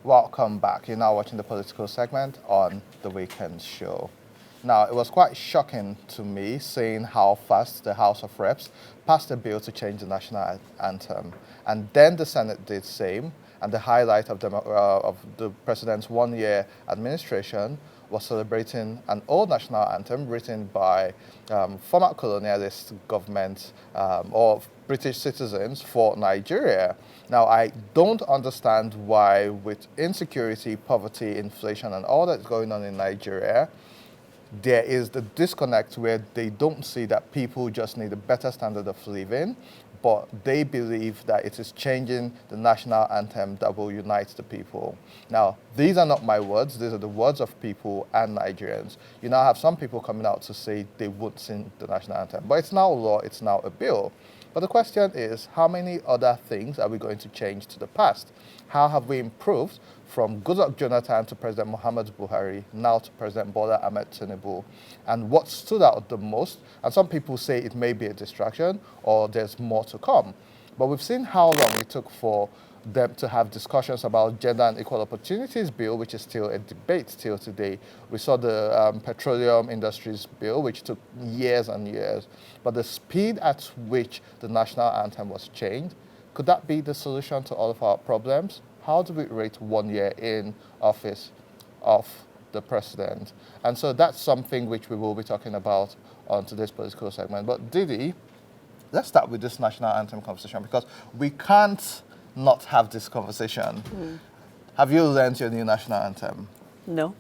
Welcome back. You're now watching the political segment on the weekend show. Now, it was quite shocking to me seeing how fast the House of Reps passed a bill to change the national anthem. And then the Senate did same. And the highlight of the president's one-year administration was celebrating an old national anthem written by former colonialist governments or British citizens for Nigeria. Now, I don't understand why, with insecurity, poverty, inflation, and all that's going on in Nigeria, there is the disconnect where they don't see that people just need a better standard of living, but they believe that it is changing the national anthem that will unite the people. Now, these are not my words, these are the words of people and Nigerians. You now have some people coming out to say they would sing the national anthem, but it's now law, it's now a bill. But the question is, how many other things are we going to change to the past? How have we improved from Goodluck Jonathan to President Muhammad Buhari, now to President Bola Ahmed TINUBU? And what stood out the most, and some people say it may be a distraction or there's more to come, but we've seen how long it took for them to have discussions about gender and equal opportunities bill, which is still a debate till today. We saw the petroleum industries bill, which took years and years. But the speed at which the national anthem was changed, could that be the solution to all of our problems? How do we rate 1 year in office of the president? And so that's something which we will be talking about on today's political segment. But Didi, let's start with this national anthem conversation because we can't not have this conversation. Have you learned your new national anthem? No.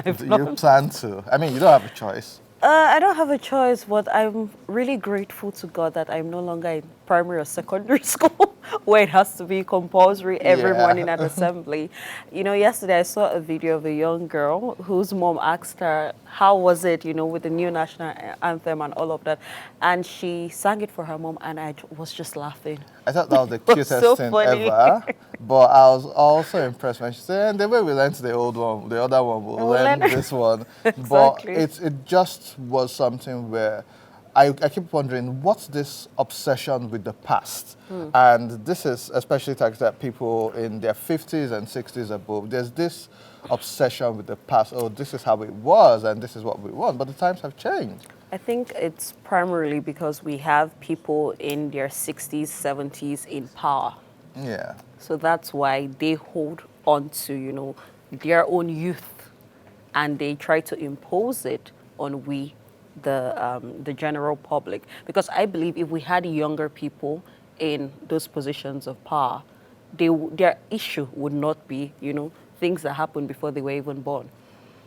Do you plan to? I mean, you don't have a choice. I don't have a choice, but I'm really grateful to God that I'm no longer in primary or secondary school where it has to be compulsory every morning at assembly. You know, yesterday I saw a video of a young girl whose mom asked her, how was it, with the new national anthem and all of that. And she sang it for her mom and I was just laughing. I thought that was the cutest so thing funny. ever. But I was also impressed when she said, and the way we learned the old one, the other one, we'll learn this one. Exactly. But it just was something where I keep wondering, what's this obsession with the past? And this is especially targeted at people in their 50s and 60s above. There's this obsession with the past. Oh, this is how it was and this is what we want. But the times have changed. I think it's primarily because we have people in their 60s, 70s in power. Yeah. So that's why they hold on to, their own youth and they try to impose it on we, the general public. Because I believe if we had younger people in those positions of power, their issue would not be, things that happened before they were even born.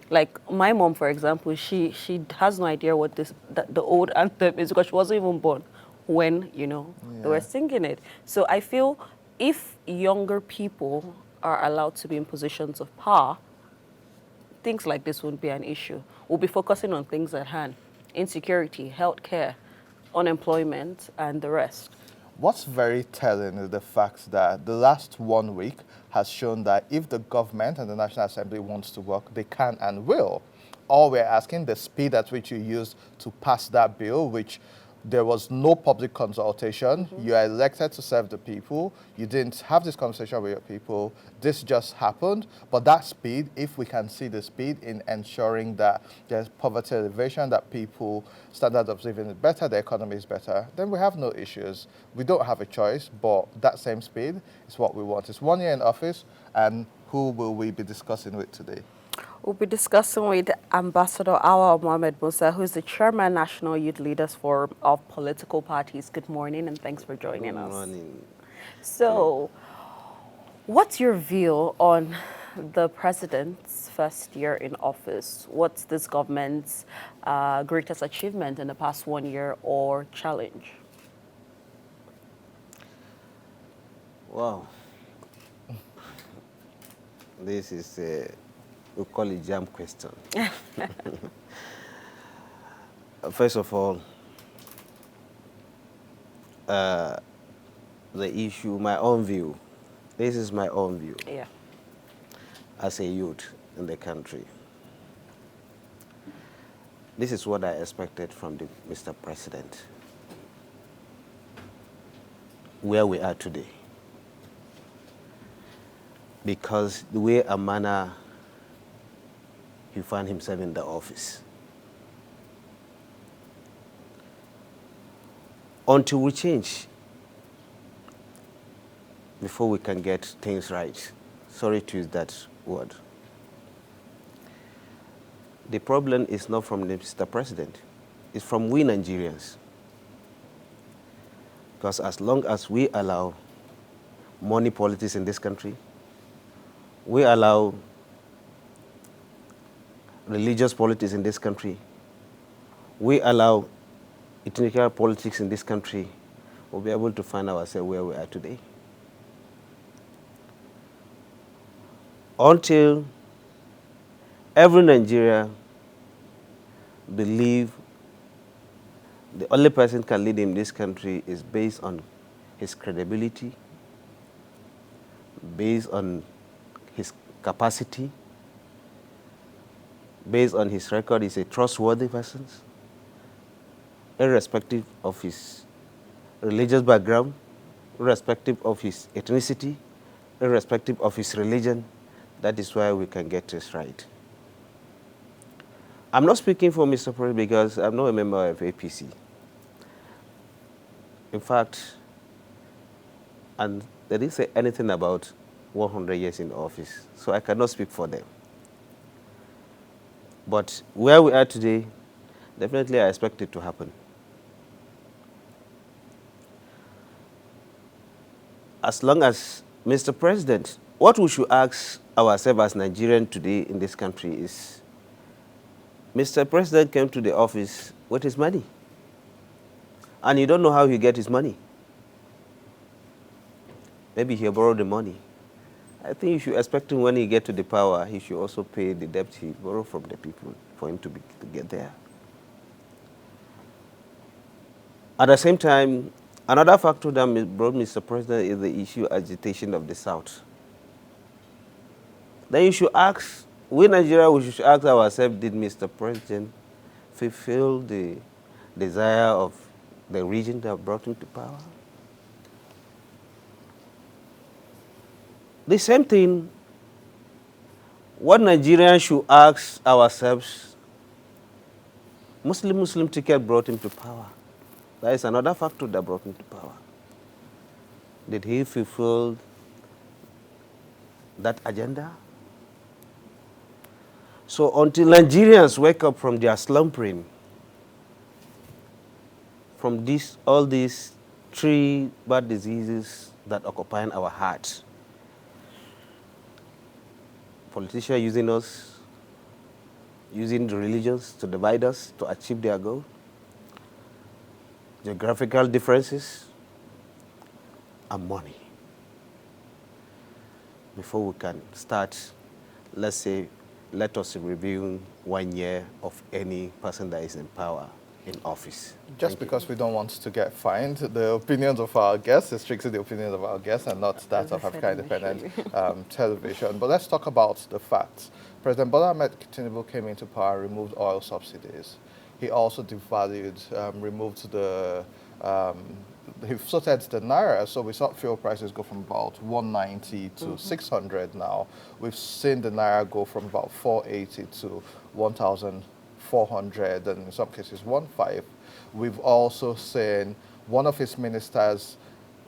Like my mom, for example, she has no idea what the old anthem is because she wasn't even born when, they were singing it. So I feel if younger people are allowed to be in positions of power, things like this won't be an issue. We'll be focusing on things at hand: insecurity, healthcare, unemployment, and the rest. What's very telling is the fact that the last 1 week has shown that if the government and the National Assembly wants to work, they can and will. All we're asking, the speed at which you used to pass that bill, which there was no public consultation. You are elected to serve the people. You didn't have this conversation with your people. This just happened. But that speed, if we can see the speed in ensuring that there's poverty elevation, that people standard of living is better, the economy is better, then we have no issues. We don't have a choice, but that same speed is what we want. It's 1 year in office, and who will we be discussing with today? We'll be discussing with Ambassador Awa Mohamed Musa, who is the Chairman National Youth Leaders Forum of Political Parties. Good morning and thanks for joining us. Good morning. So, what's your view on the president's first year in office? What's this government's greatest achievement in the past 1 year or challenge? Wow. This is we call it jam question. First of all, the issue, my own view. This is my own view. Yeah. As a youth in the country. This is what I expected from the Mr. President. Where we are today. because the way and manner he found himself in the office. Until we change, before we can get things right. Sorry to use that word. The problem is not from Mr. President. It's from we Nigerians. Because as long as we allow money politics in this country, we allow religious politics in this country, we allow ethnic politics in this country, we'll be able to find ourselves where we are today. Until every Nigerian believe the only person can lead in this country is based on his credibility, based on his capacity, based on his record, he's a trustworthy person, irrespective of his religious background, irrespective of his ethnicity, irrespective of his religion. That is why we can get this right. I'm not speaking for Mr. President because I'm not a member of APC. In fact, and they didn't say anything about 100 years in office, so I cannot speak for them. But where we are today, definitely I expect it to happen. As long as, Mr. President, what we should ask ourselves as Nigerians today in this country is, Mr. President came to the office with his money, and you don't know how he get his money. Maybe he borrowed the money. I think you should expect him when he get to the power, he should also pay the debt he borrowed from the people for him to get there. At the same time, another factor that brought Mr. President is the issue of agitation of the South. Then you should ask, we Nigeria, we should ask ourselves, did Mr. President fulfill the desire of the region that brought him to power? The same thing, what Nigerians should ask ourselves, Muslim ticket brought him to power. That is another factor that brought him to power. Did he fulfill that agenda? So until Nigerians wake up from their slumbering, from all these three bad diseases that occupy our hearts, politicians using us, using the religions to divide us to achieve their goal, geographical differences, and money. Before we can start, let's say, let us review 1 year of any person that is in power, in office. Just because we don't want to get fined, the opinions of our guests is strictly the opinions of our guests and not that of Africa Independent Television. But let's talk about the facts. President Bola Ahmed Tinubu came into power, removed oil subsidies. He also devalued, removed the, he floated the naira, so we saw fuel prices go from about 190 to 600 now. We've seen the naira go from about 480 to 1,400, and in some cases 1,500. We've also seen one of his ministers,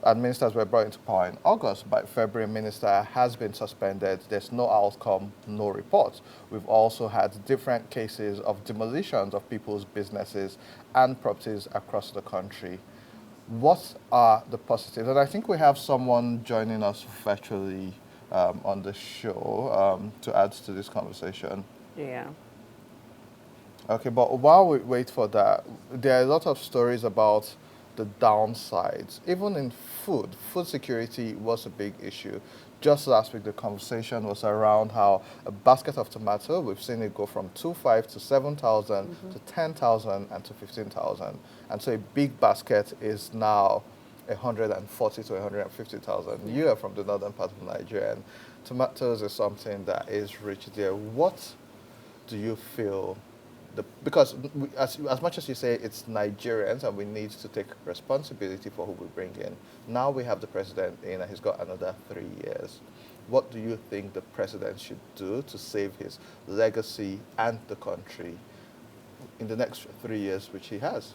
and ministers were brought into power in August. By February, minister has been suspended. There's no outcome, no report. We've also had different cases of demolitions of people's businesses and properties across the country. What are the positives? And I think we have someone joining us virtually on the show to add to this conversation. Yeah. Okay, but while we wait for that, there are a lot of stories about the downsides. Even in food security was a big issue. Just last week, the conversation was around how a basket of tomato, we've seen it go from 2,500 to 7,000 to 10,000 and to 15,000. And so a big basket is now 140 to 150,000. You are from the northern part of Nigeria, and tomatoes is something that is rich there. What do you feel? Because as much as you say it's Nigerians and we need to take responsibility for who we bring in, now we have the president in and he's got another 3 years. what do you think the president should do to save his legacy and the country in the next 3 years, which he has?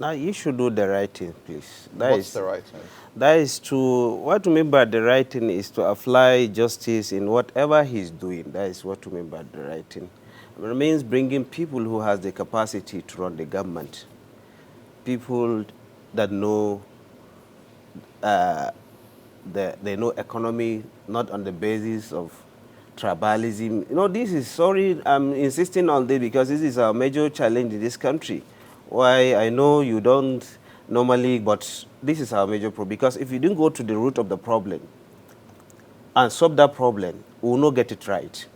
Now, you should do the right thing, please. What's the right thing? That is what we mean by the right thing is to apply justice in whatever he's doing. That is what we mean by the right thing. It means bringing people who has the capacity to run the government. People that know they know economy, not on the basis of tribalism. You know, this is, sorry, I'm insisting on this because this is a major challenge in this country. Why, I know you don't normally, but this is our major problem. Because if you didn't go to the root of the problem and solve that problem, we will not get it right.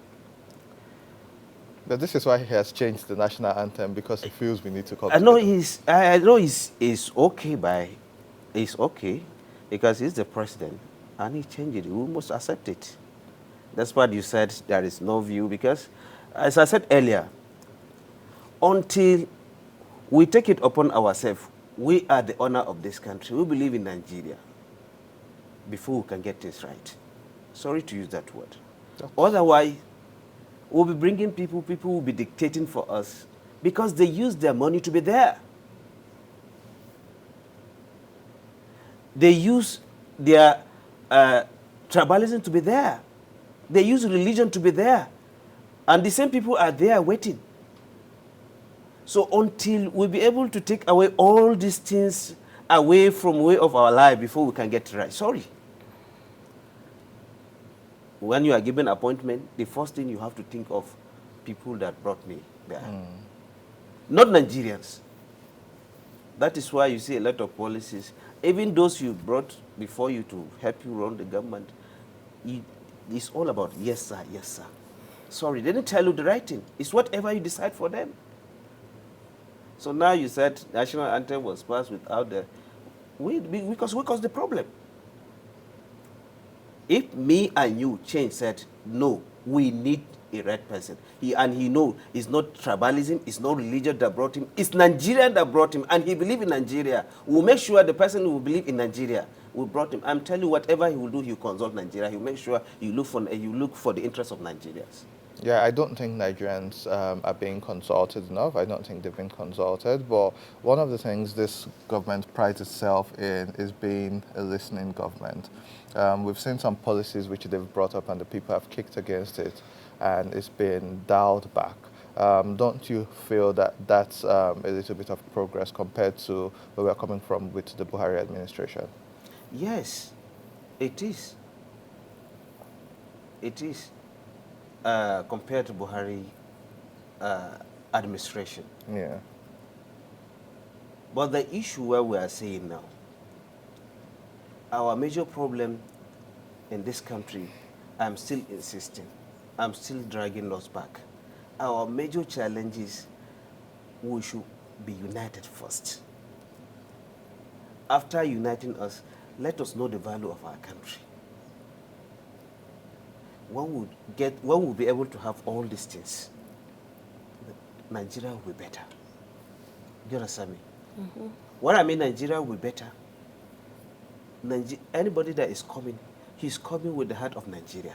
But this is why he has changed the national anthem, because he feels we need to come I know together. I know he's okay it's okay because he's the president and he changed it. We must accept it. That's what you said, there is no view, because as I said earlier, until we take it upon ourselves, we are the owner of this country. We believe in Nigeria before we can get this right. Sorry to use that word. Otherwise, we'll be bringing people will be dictating for us because they use their money to be there. They use their tribalism to be there. They use religion to be there. And the same people are there waiting. So until we be able to take away all these things away from way of our life before we can get it right. Sorry. When you are given appointment, the first thing you have to think of people that brought me there. Not Nigerians. That is why you see a lot of policies. Even those you brought before you to help you run the government, it's all about yes, sir, yes, sir. Sorry, they didn't tell you the right thing. It's whatever you decide for them. So now you said national anthem was passed without the... because we caused the problem. If me and you said, no, we need a right person, he know it's not tribalism, it's not religion that brought him, it's Nigeria that brought him, and he believe in Nigeria, we'll make sure the person who will believe in Nigeria will brought him. I'm telling you, whatever he will do, he'll consult Nigeria. He'll make sure you look for the interest of Nigerians. Yeah, I don't think Nigerians are being consulted enough. I don't think they've been consulted. But one of the things this government prides itself in is being a listening government. We've seen some policies which they've brought up and the people have kicked against it, and it's been dialed back. Don't you feel that that's a little bit of progress compared to where we're coming from with the Buhari administration? Yes, it is. It is. Compared to Buhari administration. Yeah. But the issue where we are saying now, our major problem in this country, I'm still insisting, I'm still dragging us back. Our major challenge is we should be united first. After uniting us, let us know the value of our country. When we'll be able to have all these things, Nigeria will be better. Do you understand me? Mm-hmm. What I mean, Nigeria will be better. Anybody that is coming, he's coming with the heart of Nigeria.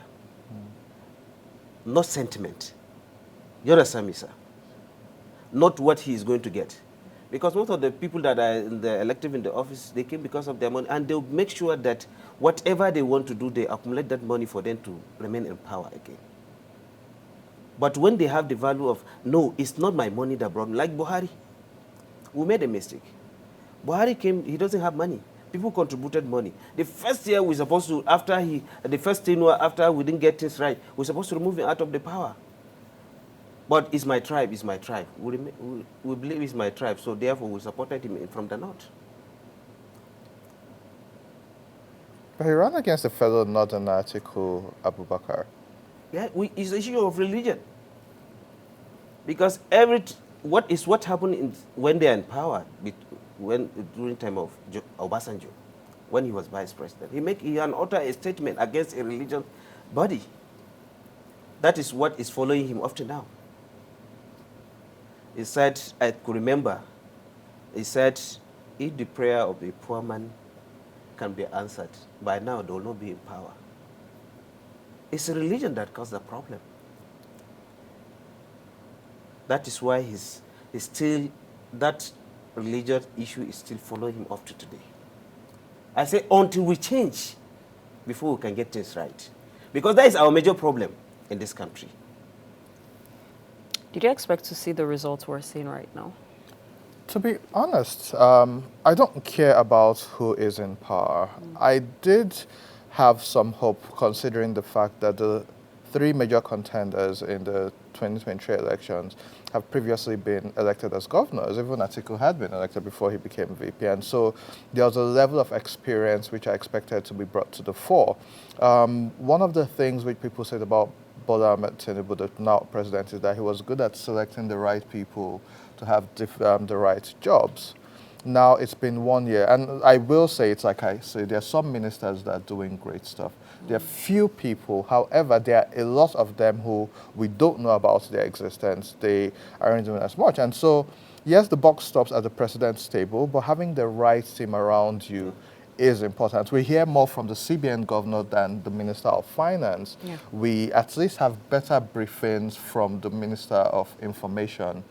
Not sentiment. You understand me, sir? Not what he is going to get. Because most of the people that are in the elective in the office, they came because of their money, and they'll make sure that whatever they want to do, they accumulate that money for them to remain in power again. But when they have the value of, no, it's not my money that brought me, like Buhari, we made a mistake. Buhari came, he doesn't have money. People contributed money. The first year we're supposed to, after we didn't get things right, we're supposed to remove him out of the power. But it's my tribe, it's my tribe. We believe it's my tribe, so therefore we supported him from the north. But he ran against a fellow northern Atiku Abubakar. Yeah, it's the issue of religion. Because what happened when they are in power, during time of Obasanjo, when he was vice president, he uttered a statement against a religious body. That is what is following him up to now. He said, I could remember, he said, if the prayer of a poor man can be answered, by now they will not be in power. It's a religion that caused the problem. That is why he's still, that religious issue is still following him up to today. I say until we change, before we can get things right. Because that is our major problem in this country. Did you expect to see the results we're seeing right now? To be honest, I don't care about who is in power. I did have some hope considering the fact that the three major contenders in the 2023 elections have previously been elected as governors. Even Atiku had been elected before he became VP. And so there was a level of experience which I expected to be brought to the fore. One of the things which people said about Bola Ahmed Tinubu, the now president, is that he was good at selecting the right people to have the right jobs. Now it's been 1 year, and I will say, it's like I say, there are some ministers that are doing great stuff. There are few people, however, there are a lot of them who we don't know about their existence. They aren't doing as much. And so, yes, the buck stops at the president's table, but having the right team around you is important. We hear more from the CBN governor than the Minister of Finance. Yeah. We at least have better briefings from the Minister of Information.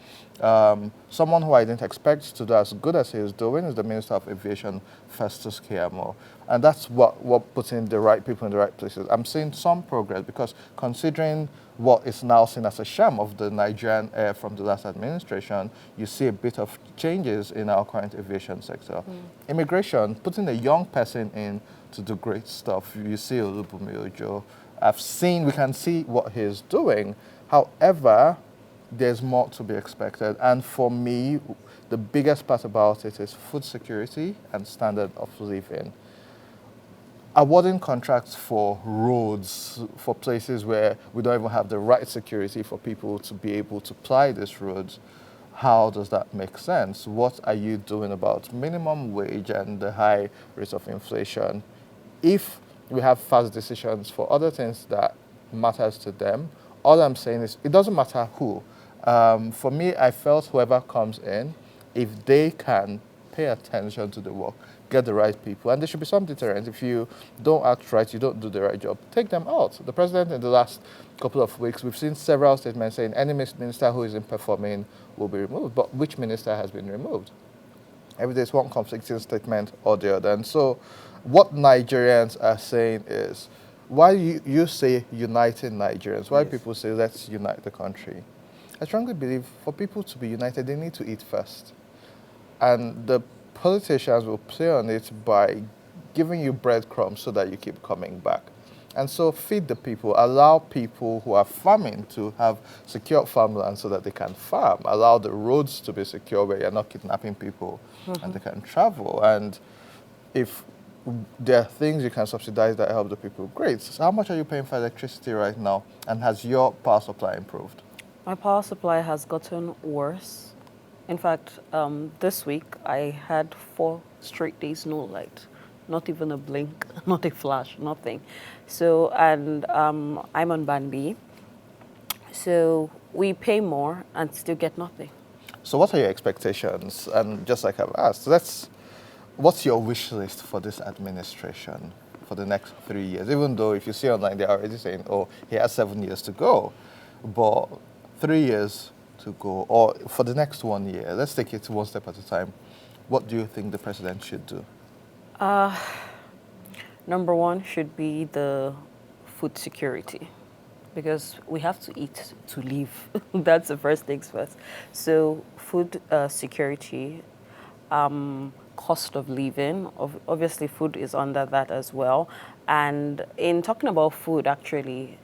Someone who I didn't expect to do as good as he is doing is the Minister of Aviation, Festus Keyamo. And that's what puts in the right people in the right places. I'm seeing some progress because considering what is now seen as a sham of the Nigerian air from the last administration, you see a bit of changes in our current aviation sector. Immigration, putting a young person in to do great stuff. You see Olubunmi Ojo. We can see what he's doing. However, there's more to be expected. And for me, the biggest part about it is food security and standard of living. Awarding contracts for roads, for places where we don't even have the right security for people to be able to ply these roads, how does that make sense? What are you doing about minimum wage and the high rate of inflation? If we have fast decisions for other things that matters to them, all I'm saying is it doesn't matter who. For me, I felt whoever comes in, if they can pay attention to the work, get the right people, and there should be some deterrent. If you don't act right, you don't do the right job, take them out. The president in the last couple of weeks, we've seen several statements saying any minister who isn't performing will be removed. But which minister has been removed? Every day is one conflicting statement or the other. And so what Nigerians are saying is, why you say uniting Nigerians, why people say let's unite the country, I strongly believe for people to be united, they need to eat first. And the politicians will play on it by giving you breadcrumbs so that you keep coming back. And so feed the people, allow people who are farming to have secure farmland so that they can farm, allow the roads to be secure where you're not kidnapping people and they can travel. And if there are things you can subsidize that help the people, great. So how much are you paying for electricity right now? And has your power supply improved? My power supply has gotten worse. In fact, this week I had 4 straight days no light, not even a blink, not a flash, nothing. So, and I'm on Band B, so we pay more and still get nothing. So what are your expectations? And just like I've asked, what's your wish list for this administration for the next 3 years? Even though if you see online, they're already saying, oh, he has 7 years to go, but 3 years to go, or for the next 1 year, let's take it one step at a time. What do you think the president should do? Number one should be the food security, because we have to eat to live. That's the first things first. So food security, cost of living, obviously food is under that as well. And in talking about food, actually,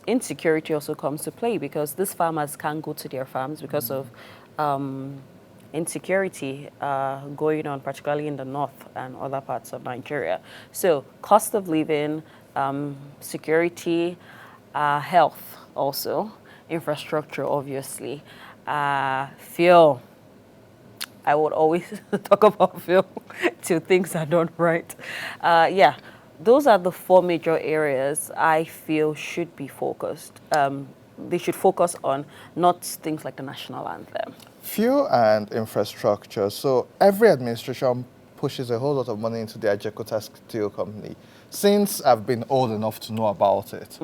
insecurity also comes to play because these farmers can't go to their farms because of insecurity going on, particularly in the north and other parts of Nigeria. So cost of living, security, health also, infrastructure obviously, fuel. I would always talk about fuel till things are done right. Yeah. Those are the 4 major areas I feel should be focused. They should focus on, not things like the national anthem. Fuel and infrastructure. So every administration pushes a whole lot of money into the Ajekota Steel Company. Since I've been old enough to know about it,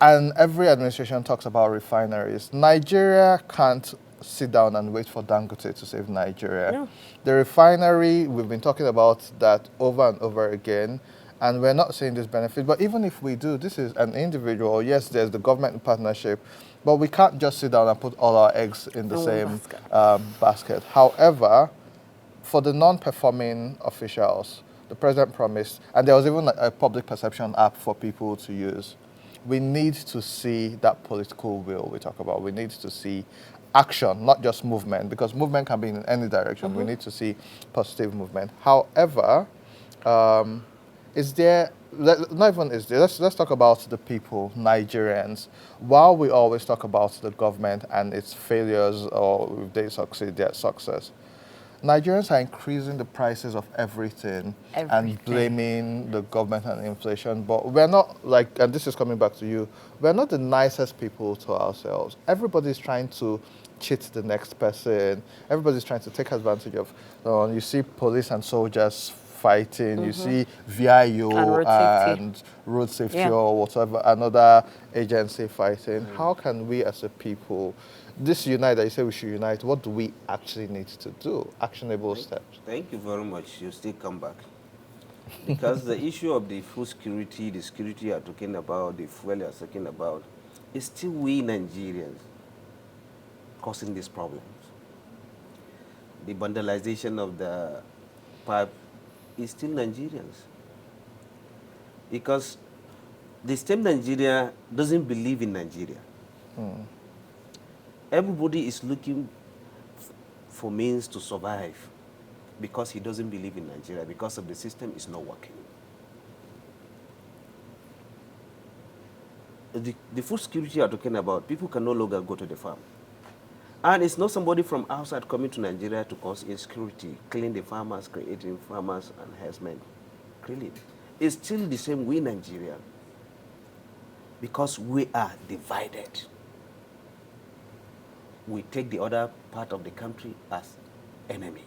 And every administration talks about refineries. Nigeria can't sit down and wait for Dangote to save Nigeria. No. The refinery, we've been talking about that over and over again, and we're not seeing this benefit. But even if we do, this is an individual. Yes, there's the government partnership, but we can't just sit down and put all our eggs in the In one same basket. basket. However, for the non-performing officials, the president promised, and there was even a public perception app for people to use. We need to see that political will we talk about. We need to see action, not just movement, because movement can be in any direction. We need to see positive movement. However, is there, not even is there, let's talk about the people, Nigerians. While we always talk about the government and its failures, or if they succeed, their success, Nigerians are increasing the prices of everything and blaming the government and inflation. But we're not like, and this is coming back to you, we're not the nicest people to ourselves. Everybody's trying to cheat the next person. Everybody's trying to take advantage of, you see police and soldiers fighting, you see VIO and road safety or whatever, another agency fighting. How can we as a people, this unite that you say we should unite, what do we actually need to do? Actionable steps. Thank you very much. You still come back. Because the issue of the food security, the security you are talking about, the fuel you are talking about, is still we Nigerians causing these problems. The vandalization of the pipe is still Nigerians. Because the same Nigeria doesn't believe in Nigeria. Everybody is looking for means to survive because he doesn't believe in Nigeria, because of the system is not working. The food security you are talking about, people can no longer go to the farm. And it's not somebody from outside coming to Nigeria to cause insecurity, killing the farmers, creating farmers and herdsmen. Really. It's still the same we Nigerian, because we are divided. We take the other part of the country as enemy.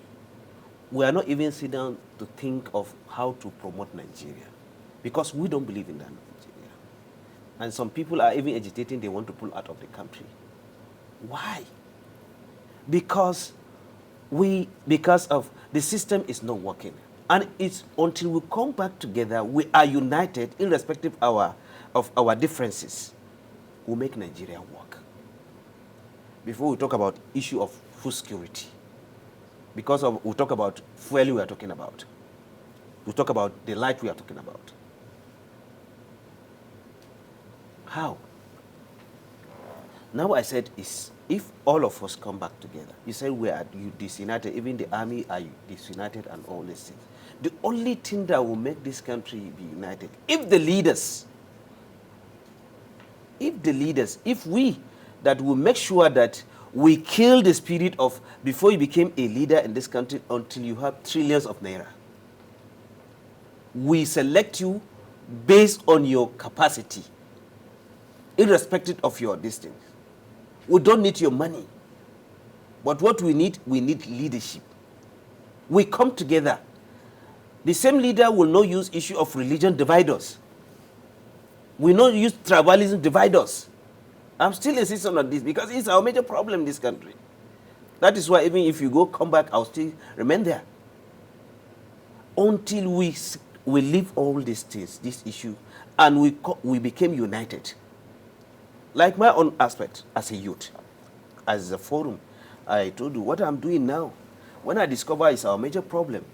We are not even sitting down to think of how to promote Nigeria, because we don't believe in that Nigeria. And some people are even agitating, they want to pull out of the country. Why? Because of the system is not working. And it's until we come back together, we are united, irrespective of our differences, we'll make Nigeria work. Before we talk about issue of food security, because we talk about fuel we are talking about, we talk about the light we are talking about. How? Now I said is, if all of us come back together, you say we are disunited, even the army are disunited and all these things. The only thing that will make this country be united, if we that will make sure that we kill the spirit of before you became a leader in this country until you have trillions of naira. We select you based on your capacity, irrespective of your distance. We don't need your money. But what we need leadership. We come together. The same leader will not use issue of religion divide us. We not use tribalism divide us. I'm still insisting on this because it's our major problem in this country. That is why even if you come back, I'll still remain there. Until we leave all these things, this issue, and we became united. Like my own aspect as a youth, as a forum, I told you what I'm doing now. When I discover it's our major problem,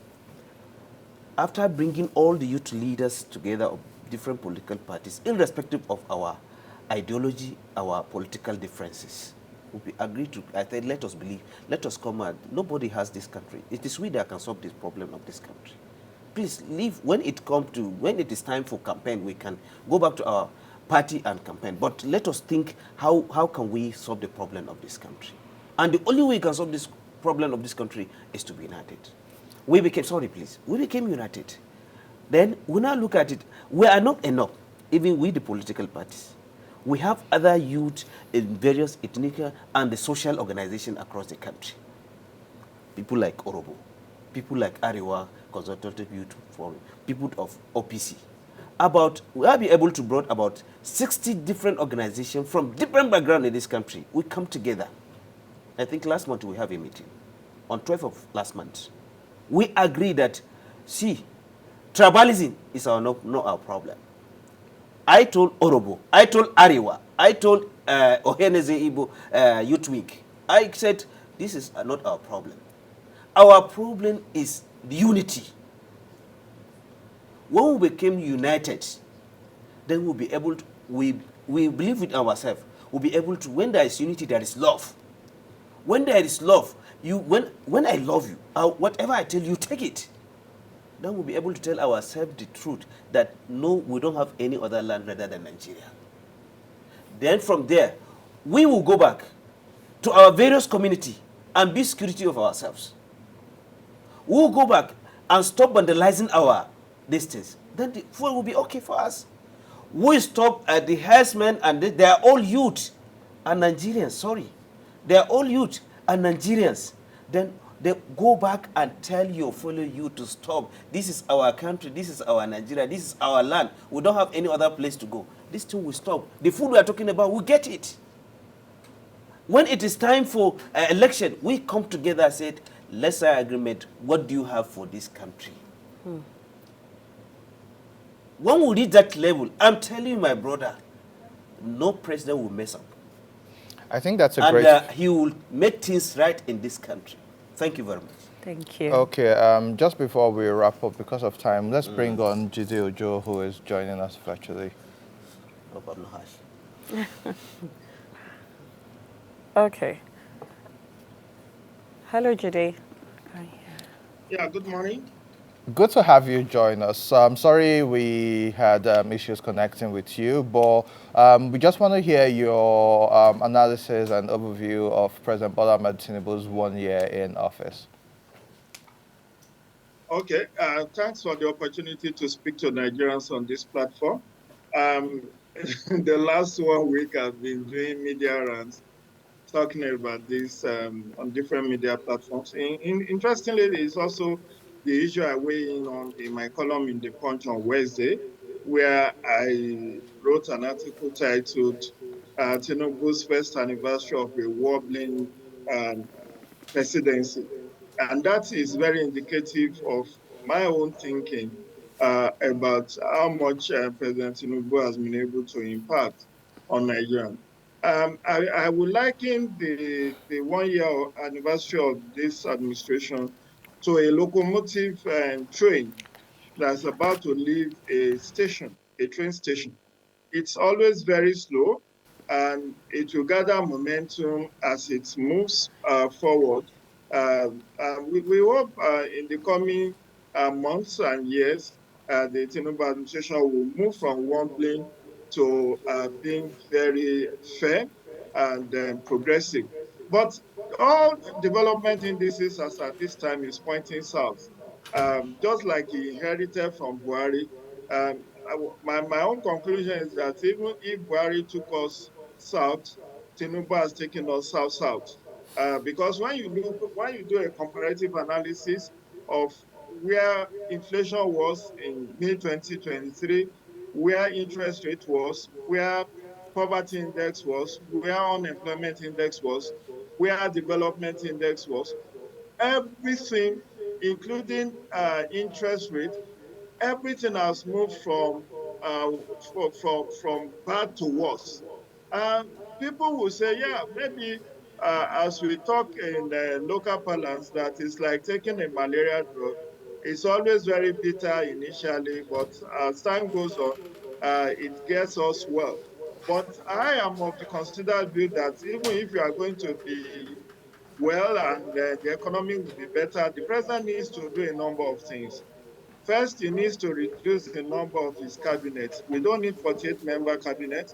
after bringing all the youth leaders together of different political parties, irrespective of our ideology, our political differences, we agreed to, I said, let us believe, let us come out. Nobody has this country. It is we that can solve this problem of this country. Please leave, when it is time for campaign, we can go back to our party and campaign. But let us think, how can we solve the problem of this country? And the only way we can solve this problem of this country is to be united. We became united. Then we now look at it, we are not enough, even with the political parties. We have other youth in various ethnic and the social organizations across the country. People like Orobo, people like Arewa Consultative Youth Forum, people of OPC. we have been able to brought about 60 different organizations from different backgrounds in this country. We come together. I think last month we have a meeting, on 12th of last month. We agree that, see, tribalism is not our problem. I told Orobo, I told Ariwa, I told Oheneze Igbo Youth Week. I said, this is not our problem. Our problem is unity. When we became united, then we'll be able to, we believe with ourselves, we'll be able to, when there is unity, there is love. When there is love, when I love you, whatever I tell you, take it. Then we'll be able to tell ourselves the truth that no, we don't have any other land rather than Nigeria. Then from there, we will go back to our various community and be security of ourselves. We will go back and stop vandalizing our distance. Then the food will be okay for us. We stop at the herdsmen, and they are all youth and Nigerians, sorry. They are all youth and Nigerians. Then they go back and tell your fellow youth to stop. This is our country, this is our Nigeria, this is our land. We don't have any other place to go. This thing will stop. The food we are talking about, we get it. When it is time for election, we come together and said, let's say agreement, what do you have for this country? When we reach that level, I'm telling you, my brother, no president will mess up. I think that's a And great... he will make things right in this country. Thank you very much. Thank you. Okay, just before we wrap up, because of time, let's bring on Jide Ojo, who is joining us virtually. Hope I'm not harsh. Okay. Hello, Jide. Yeah, good morning. Good to have you join us. I'm sorry we had issues connecting with you, but we just want to hear your analysis and overview of President Bola Ahmed Tinubu's 1 year in office. Okay, thanks for the opportunity to speak to Nigerians on this platform. The last 1 week I've been doing media runs talking about this on different media platforms. Interestingly, it's also the issue I weigh in on in my column in The Punch on Wednesday, where I wrote an article titled Tinubu's First Anniversary of a Wobbling um, Presidency. And that is very indicative of my own thinking about how much President Tinubu has been able to impact on Nigeria. I would liken the 1 year anniversary of this administration to a locomotive train that's about to leave a station, a train station. It's always very slow, and it will gather momentum as it moves forward. We hope in the coming months and years, the Tinubu administration will move from wobbling to being very fair and progressive. But all development indices as at this time is pointing south. Just like he inherited from Buhari, um, my own conclusion is that even if Buhari took us south, Tinubu has taken us south. Because when you do a comparative analysis of where inflation was in May 2023, where interest rate was, where poverty index was, where unemployment index was, where development index was, everything, including interest rate, everything has moved uh, from bad to worse. People will say, yeah, maybe as we talk in local parlance, that it's like taking a malaria drug. It's always very bitter initially, but as time goes on, it gets us well. But I am of the considered view that even if you are going to be well and the economy will be better, the president needs to do a number of things. First, he needs to reduce the number of his cabinets. We don't need 48-member cabinet.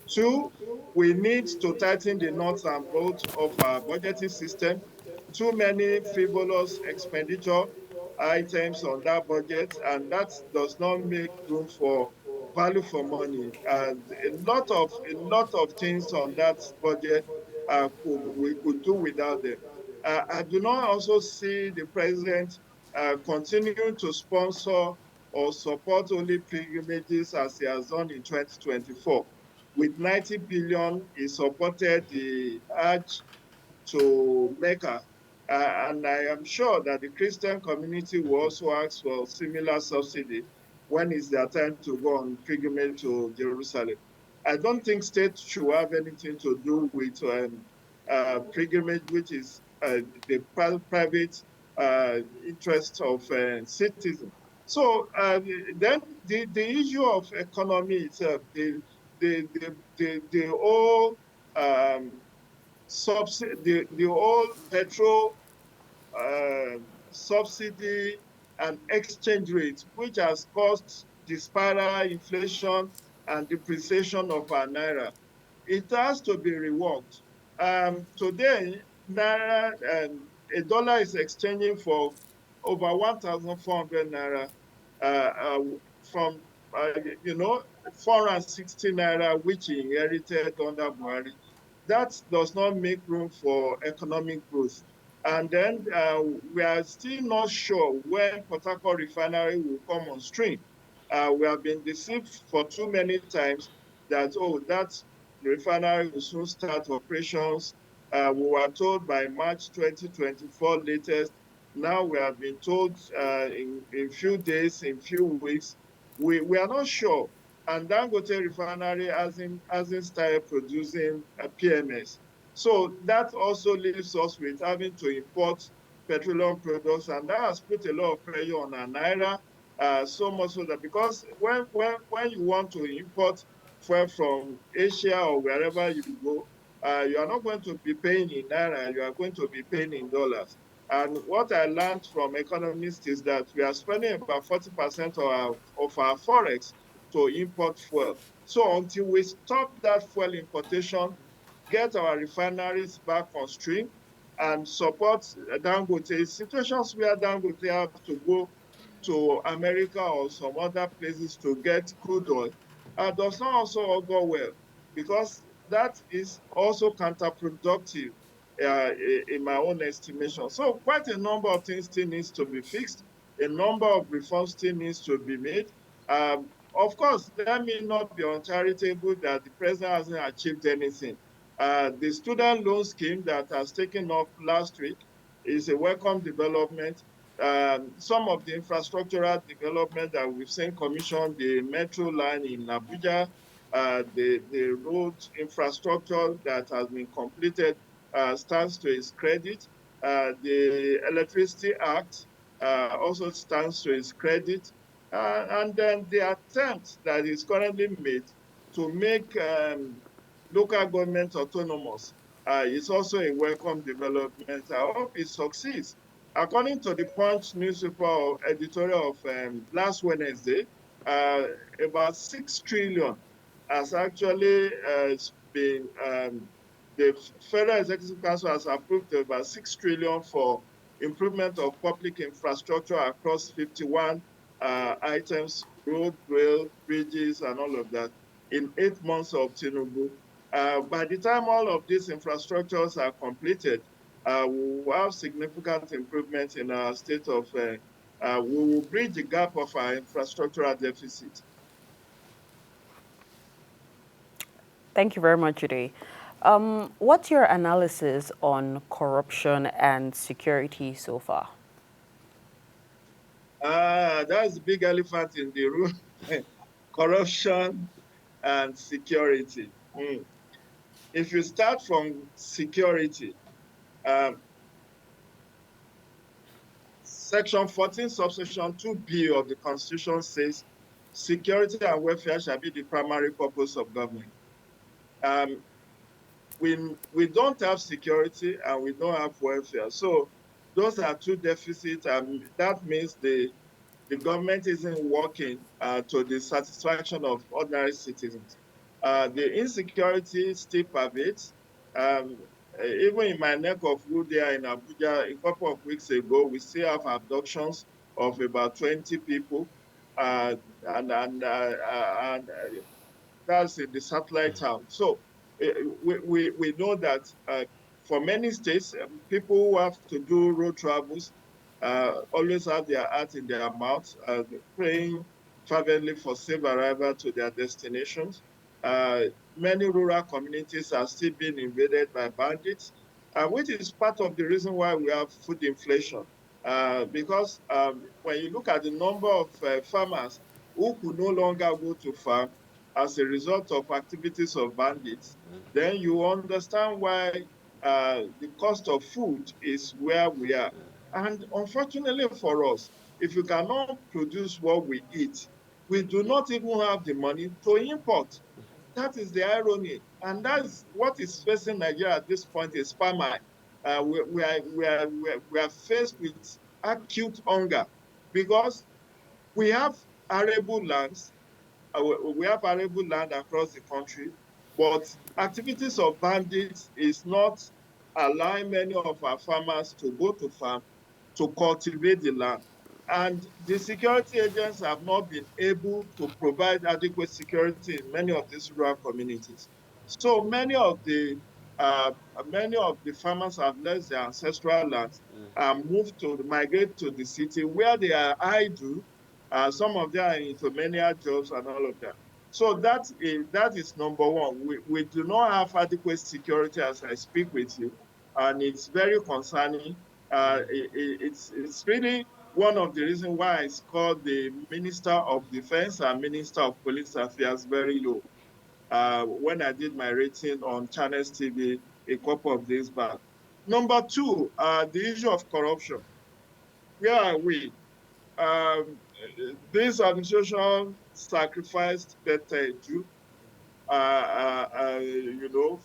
Two, we need to tighten the nuts and bolts of our budgeting system. Too many frivolous expenditure items on that budget, and that does not make room for value for money. A lot of things on that budget we could do without them. I do not also see the president continuing to sponsor or support only pilgrimages as he has done in 2024. With 90 billion, he supported the Hajj to Mecca. And I am sure that the Christian community will also ask for similar subsidy when it's their time to go on pilgrimage to Jerusalem. I don't think states should have anything to do with pilgrimage, which is the private interest of citizens. So then the issue of economy itself, the whole the whole petrol uh, subsidy and exchange rate, which has caused the spiral inflation and depreciation of our naira. It has to be reworked. Today, naira a dollar is exchanging for over 1,400 naira from you know 460 naira, which he inherited under Buhari. That does not make room for economic growth. And then we are still not sure when Port Harcourt refinery will come on stream. We have been deceived for too many times that, oh, that refinery will soon start operations. We were told by March 2024 latest. Now we have been told in few days, in few weeks. We are not sure. And Dangote refinery hasn't started producing PMS. So that also leaves us with having to import petroleum products, and that has put a lot of pressure on our naira. So much so that because when you want to import fuel from Asia or wherever you go, you are not going to be paying in naira, you are going to be paying in dollars. And what I learned from economists is that we are spending about 40% of our forex to import fuel. So until we stop that fuel importation, get our refineries back on stream, and support Dangote. Situations where Dangote have to go to America or some other places to get crude oil does not also go well, because that is also counterproductive in my own estimation. So quite a number of things still needs to be fixed. A number of reforms still needs to be made. Of course, that may not be uncharitable that the president hasn't achieved anything. The student loan scheme that has taken off last week is a welcome development. Some of the infrastructural development that we've seen commissioned, the metro line in Abuja, the road infrastructure that has been completed stands to his credit. The Electricity Act also stands to his credit. And then the attempt that is currently made to make local government autonomous is also a welcome development. I hope it succeeds. According to the Punch newspaper editorial of last Wednesday, uh, about 6 trillion has actually been, the Federal Executive Council has approved about 6 trillion for improvement of public infrastructure across 51 items, road, rail, bridges, and all of that in 8 months of TINUBU. By the time all of these infrastructures are completed, we will have significant improvements in our state of, we will bridge the gap of our infrastructural deficit. Thank you very much, Judy. What's your analysis on corruption and security so far? That's the big elephant in the room. Corruption and security. If you start from security, um, Section 14, subsection 2B of the Constitution says, security and welfare shall be the primary purpose of government. Um, we don't have security and we don't have welfare. So those are two deficits, and that means the government isn't working to the satisfaction of ordinary citizens. The insecurity still pervades. Um, Even in my neck of wood there in Abuja, a couple of weeks ago, we still have abductions of about 20 people. Uh, and that's in the satellite town. So we know that for many states, people who have to do road travels always have their heart in their mouths, praying fervently for safe arrival to their destinations. Uh, Many rural communities are still being invaded by bandits, which is part of the reason why we have food inflation. Because when you look at the number of farmers who could no longer go to farm as a result of activities of bandits, then you understand why the cost of food is where we are. And unfortunately for us, if you cannot produce what we eat, we do not even have the money to import. That is the irony. And that's what is facing Nigeria at this point is famine. We are faced with acute hunger because we have arable lands, we have arable land across the country, but activities of bandits is not allowing many of our farmers to go to farm to cultivate the land. And the security agents have not been able to provide adequate security in many of these rural communities. So uh, many of the farmers have left their ancestral lands and moved to migrate to the city where they are idle. Some of them are into menial jobs and all of that. So that is number one. We do not have adequate security as I speak with you, and it's very concerning. It's really one of the reasons why I scored the Minister of Defense and Minister of Police Affairs very low when I did my rating on Channels TV a couple of days back. Number two, the issue of corruption. Where are we? Um, this administration sacrificed better Edu,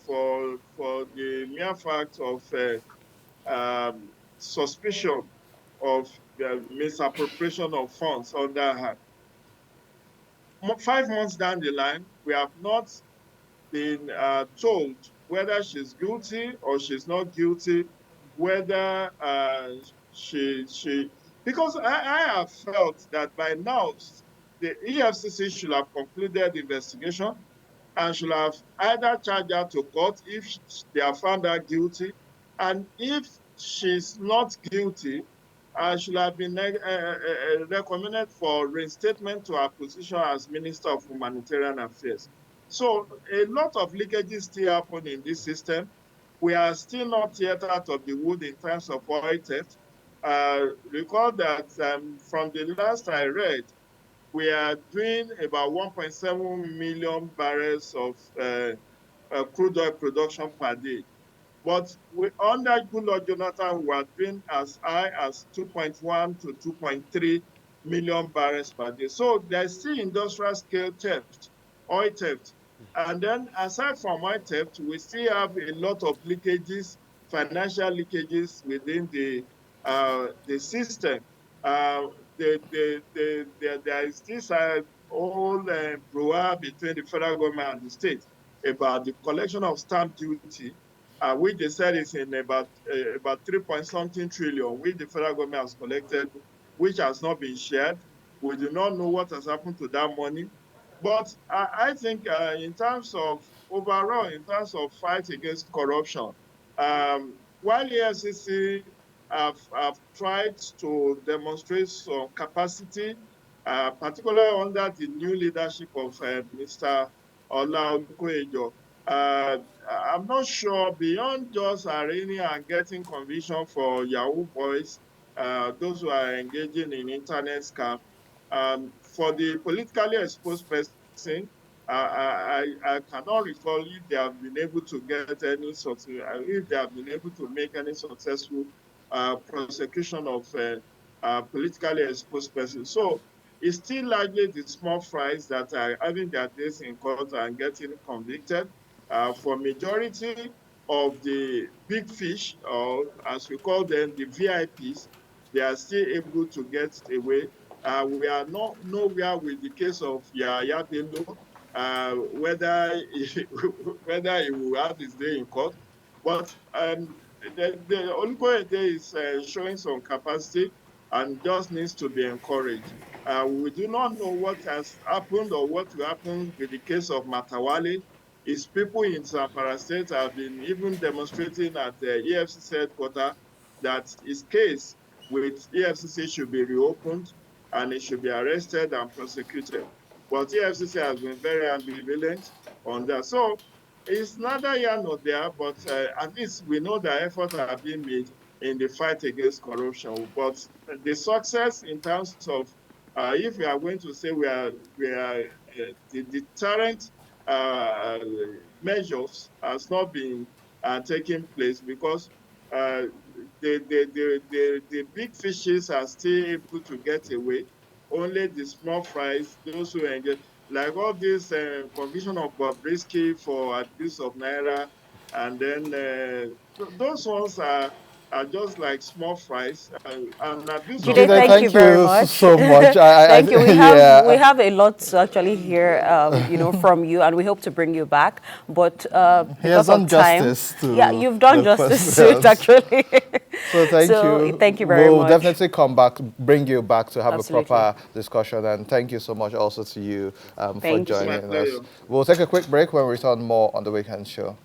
for the mere fact of suspicion of misappropriation of funds under her. 5 months down the line, we have not been told whether she's guilty or she's not guilty, whether because I have felt that by now the EFCC should have concluded the investigation and should have either charged her to court if they have found her guilty, and if she's not guilty, should have been recommended for reinstatement to her position as Minister of Humanitarian Affairs. So a lot of leakages still happen in this system. We are still not yet out of the wood in terms of oil theft. Recall that from the last I read, we are doing about 1.7 million barrels of crude oil production per day. But under Goodluck Jonathan, we are doing as high as 2.1 to 2.3 million barrels per day. So there's still industrial scale theft, oil theft. And then aside from oil theft, we still have a lot of leakages, financial leakages within the system. There is this whole brouhaha between the federal government and the state about the collection of stamp duty, which they said is in about 3 point something trillion, which the federal government has collected, which has not been shared. We do not know what has happened to that money. But I think in terms of overall, in terms of fight against corruption, while EFCC have tried to demonstrate some capacity, particularly under the new leadership of Mr. Ola Olukoyejo, I'm not sure beyond just arraigning and getting conviction for Yahoo boys, those who are engaging in internet scam, for the politically exposed person, I cannot recall if they have been able to get any sort of, if they have been able to make any successful prosecution of politically exposed persons. So it's still largely the small fries that are having their days in court and getting convicted. For majority of the big fish, or as we call them, the VIPs, they are still able to get away. We are not nowhere with the case of Yahya Bello, whether whether he will have his day in court. But the Olukoyede is showing some capacity and just needs to be encouraged. We do not know what has happened or what will happen with the case of Matawale. His people in Zamfara State have been even demonstrating at the EFCC headquarters that his case with EFCC should be reopened and it should be arrested and prosecuted. But EFCC has been very ambivalent on that. So it's neither here nor there, but at least we know that efforts are being made in the fight against corruption. But the success in terms of if we are going to say the deterrent measures has not been taking place because the big fishes are still able to get away. Only the small fries, those who engage, like all this conviction of Bobrisky for abuse of naira, and then those ones are just like small fries. And abuse of Jide, Jide, thank naira. you thank very you much. so much. Thank you. We Yeah. have a lot to actually hear, from you, and we hope to bring you back. But He has because of done time, justice to yeah, you've done the justice to it questions. actually. So thank So you. thank you very We'll much. definitely come back, bring you back to have a Absolutely. proper discussion. And thank you so much also to you for Thank you. It's my joining us. pleasure. We'll take a quick break when we return more on the weekend show.